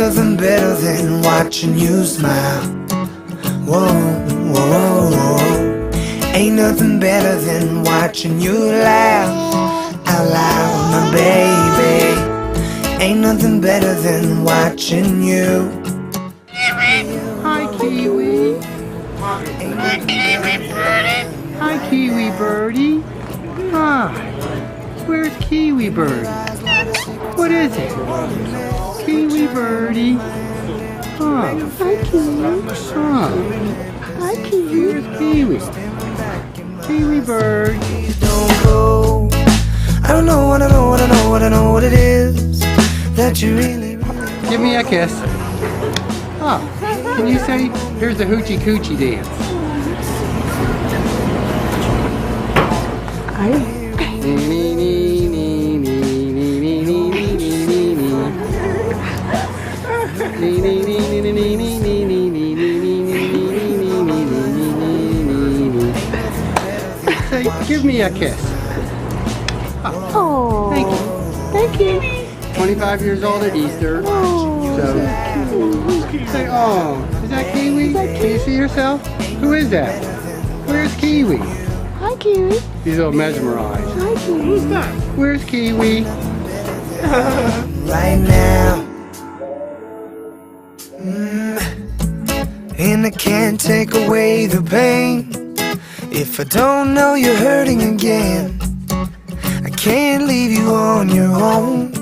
nothing better than watching you smile. Whoa, whoa, whoa. Ain't nothing better than watching you laugh out loud, my baby. Ain't nothing better than watching you. Hi, Kiwi. Hi, Kiwi Birdie. Hi, Kiwi Birdie. Hi. Where's Kiwi Birdie? What is it? Kiwi Birdie. Oh. Hi, Kiwi. Oh. Hi, Kiwi. Where's Kiwi? Kiwi Bird. Don't go. I don't know what it is that you really. Give me a kiss. Oh. Can you say, here's the hoochie coochie dance? Say, give me a kiss. Oh, Thank you. thank you. 25 years old at Easter. Oh, So, say, oh, is that Kiwi? Can you see yourself? Who is that? Where's Kiwi? hi, Kiwi. He's all mesmerized. Hi, Kiwi. Who's that? Where's Kiwi? Right now. And I can't take away the pain if I don't know you're hurting again. I can't leave you on your own.